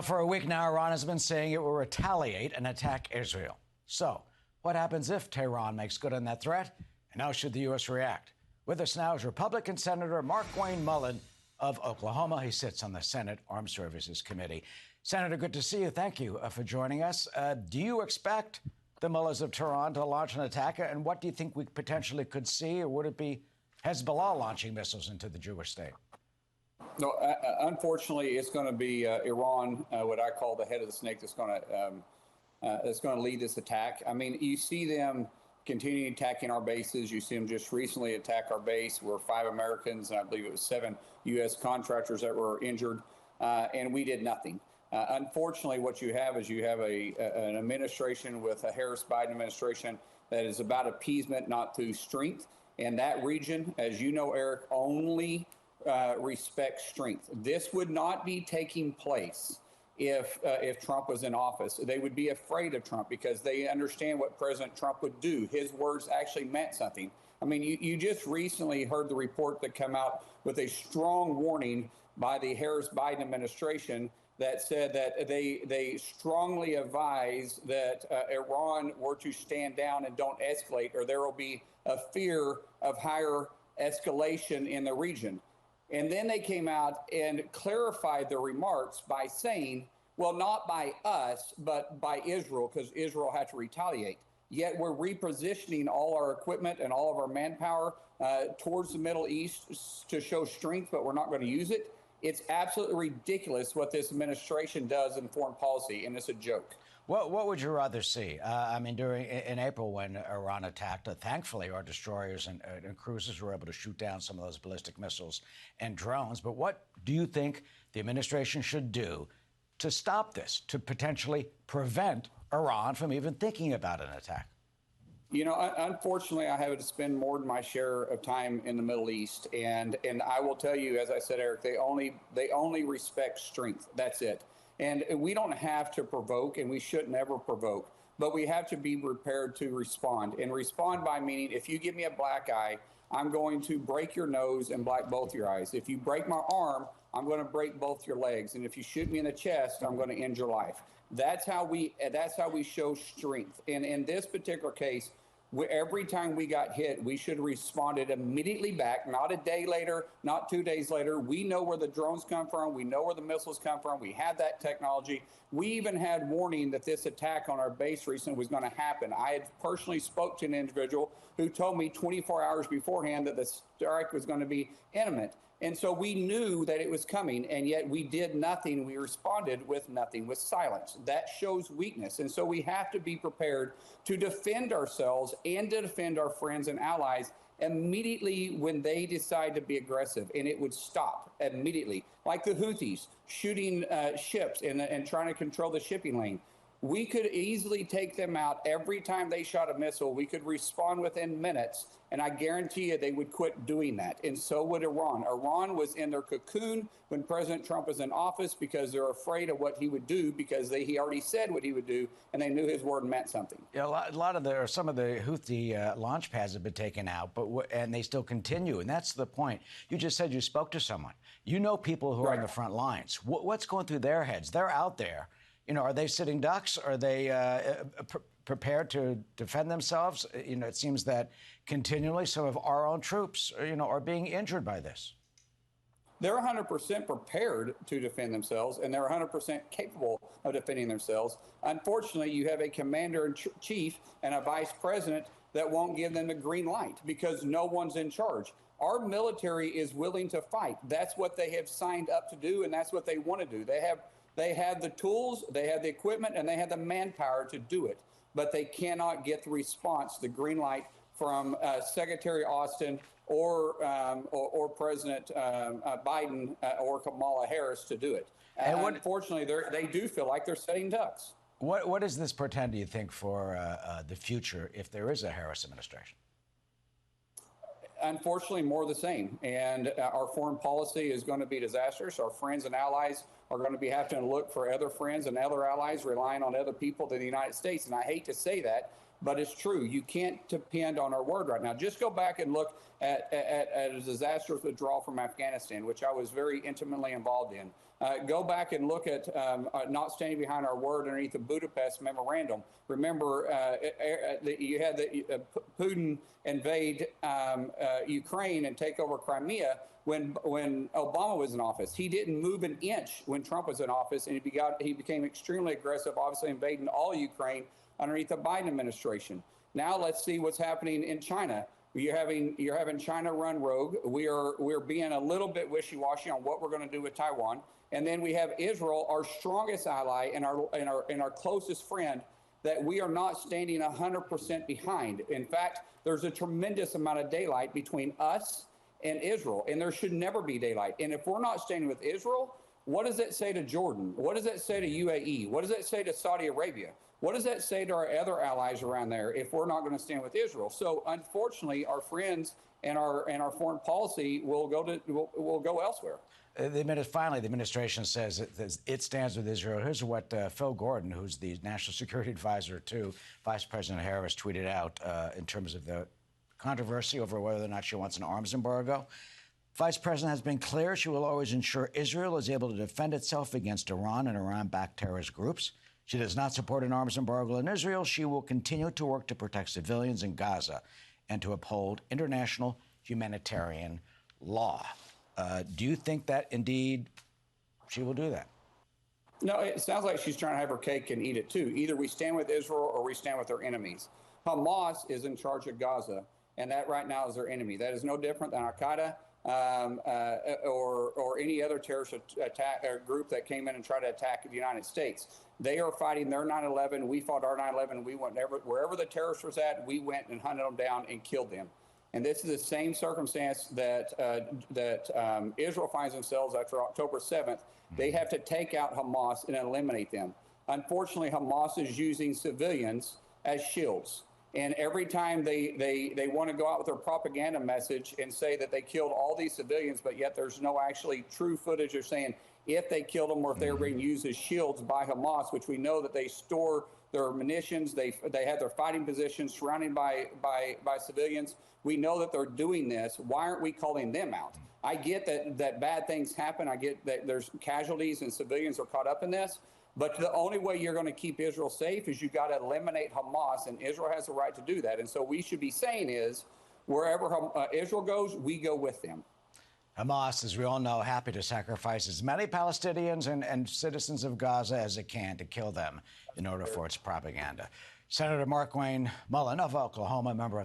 For a week now, Iran has been saying it will retaliate and attack Israel. So, what happens if Tehran makes good on that threat? And how should the U.S. react? With us now is Republican Senator Markwayne Mullin of Oklahoma. He sits on the Senate Armed Services Committee. Senator, good to see you. Thank you for joining us. Do you expect the mullahs of Tehran to launch an attack? And what do you think we potentially could see? Or would it be Hezbollah launching missiles into the Jewish state? No, unfortunately, it's going to be Iran, what I call the head of the snake, that's going to lead this attack. I mean, you see them continuing attacking our bases. You see them just recently attack our base, where 5 Americans, and I believe it was 7 U.S. contractors that were injured, and we did nothing. Unfortunately, what you have is an administration with a Harris-Biden administration that is about appeasement, not through strength. And that region, as you know, Eric, only respect strength. This would not be taking place if Trump was in office. They would be afraid of Trump because they understand what President Trump would do. His words actually meant something. I mean, you just recently heard the report that came out with a strong warning by the Harris-Biden administration that said that they strongly advise that Iran were to stand down and don't escalate, or there will be a fear of higher escalation in the region. And then they came out and clarified their remarks by saying, well, not by us, but by Israel, because Israel had to retaliate. Yet we're repositioning all our equipment and all of our manpower towards the Middle East to show strength, but we're not going to use it. It's absolutely ridiculous what this administration does in foreign policy, and it's a joke. What would you rather see? I mean, in April when Iran attacked, thankfully our destroyers and cruisers were able to shoot down some of those ballistic missiles and drones. But what do you think the administration should do to stop this, to potentially prevent Iran from even thinking about an attack? You know, unfortunately, I have to spend more than my share of time in the Middle East, and I will tell you, as I said, Eric, they only respect strength. That's it. And we don't have to provoke, and we shouldn't ever provoke, but we have to be prepared to respond. And respond by meaning, if you give me a black eye, I'm going to break your nose and black both your eyes. If you break my arm, I'm going to break both your legs. And if you shoot me in the chest, I'm going to end your life. That's how we show strength. And in this particular case, every time we got hit, we should have responded immediately back, not a day later, not 2 days later. We know where the drones come from. We know where the missiles come from. We have that technology. We even had warning that this attack on our base recently was going to happen. I had personally spoke to an individual who told me 24 hours beforehand that the strike was going to be imminent. And so we knew that it was coming, and yet we did nothing. We responded with nothing, with silence. That shows weakness. And so we have to be prepared to defend ourselves and to defend our friends and allies immediately when they decide to be aggressive. And it would stop immediately, like the Houthis shooting ships and trying to control the shipping lane. We could easily take them out every time they shot a missile. We could respond within minutes, and I guarantee you they would quit doing that. And so would Iran. Iran was in their cocoon when President Trump was in office because they're afraid of what he would do, because he already said what he would do, and they knew his word meant something. Yeah, some of the Houthi launch pads have been taken out, and they still continue. And that's the point. You just said you spoke to someone. You know people who are in the front lines. What's going through their heads? They're out there. You know, are they sitting ducks? Are they prepared to defend themselves? You know, it seems that continually some of our own troops, are being injured by this. They're 100% prepared to defend themselves, and they're 100% capable of defending themselves. Unfortunately, you have a commander-in-chief and a vice president that won't give them the green light because no one's in charge. Our military is willing to fight. That's what they have signed up to do, and that's what they want to do. They have the tools, they have the equipment, and they have the manpower to do it. But they cannot get the response, the green light from Secretary Austin or President Biden or Kamala Harris to do it. Unfortunately, they do feel like they're sitting ducks. What does this portend, do you think, for the future if there is a Harris administration? Unfortunately, more of the same. And our foreign policy is going to be disastrous. Our friends and allies are going to be having to look for other friends and other allies, relying on other people than the United States. And I hate to say that, but it's true. You can't depend on our word right now. Just go back and look at a disastrous withdrawal from Afghanistan, which I was very intimately involved in. Go back and look at not standing behind our word underneath the Budapest Memorandum. Remember, you had Putin invade Ukraine and take over Crimea when Obama was in office. He didn't move an inch when Trump was in office, and he became extremely aggressive, obviously invading all Ukraine underneath the Biden administration. Now let's see what's happening in China. You're having China run rogue. We're being a little bit wishy-washy on what we're going to do with Taiwan. And then we have Israel, our strongest ally and our closest friend, that we are not standing 100% behind. In fact, there's a tremendous amount of daylight between us and Israel, and there should never be daylight. And if we're not standing with Israel, what does that say to Jordan? What does that say to UAE? What does that say to Saudi Arabia? What does that say to our other allies around there if we're not going to stand with Israel? So unfortunately, our friends and our foreign policy will go elsewhere. Finally, the administration says it stands with Israel. Here's what Phil Gordon, who's the national security advisor to Vice President Harris, tweeted out in terms of the controversy over whether or not she wants an arms embargo. Vice President has been clear she will always ensure Israel is able to defend itself against Iran and Iran-backed terrorist groups. She does not support an arms embargo in Israel. She will continue to work to protect civilians in Gaza and to uphold international humanitarian law. Do you think that indeed she will do that? No, it sounds like she's trying to have her cake and eat it too. Either we stand with Israel or we stand with their enemies. Hamas is in charge of Gaza, and that right now is their enemy. That is no different than Al-Qaeda or any other terrorist attack or group that came in and tried to attack the United States. They are fighting their 9/11. We fought our 9/11. We went wherever the terrorist was at, we went and hunted them down and killed them. And this is the same circumstance that Israel finds themselves after October 7th. They have to take out Hamas and eliminate them. Unfortunately, Hamas is using civilians as shields. And every time they want to go out with their propaganda message and say that they killed all these civilians, but yet there's no actually true footage of saying if they killed them or if they were being used as shields by Hamas, which we know that they store their munitions, they have their fighting positions surrounded by civilians. We know that they're doing this. Why aren't we calling them out? I get that bad things happen. I get that there's casualties and civilians are caught up in this. But the only way you're going to keep Israel safe is you got to eliminate Hamas, and Israel has the right to do that. And so we should be saying is wherever Israel goes, we go with them. Hamas, as we all know, happy to sacrifice as many Palestinians and citizens of Gaza as it can to kill them in order for its propaganda. Senator Mark Wayne Mullin of Oklahoma, member of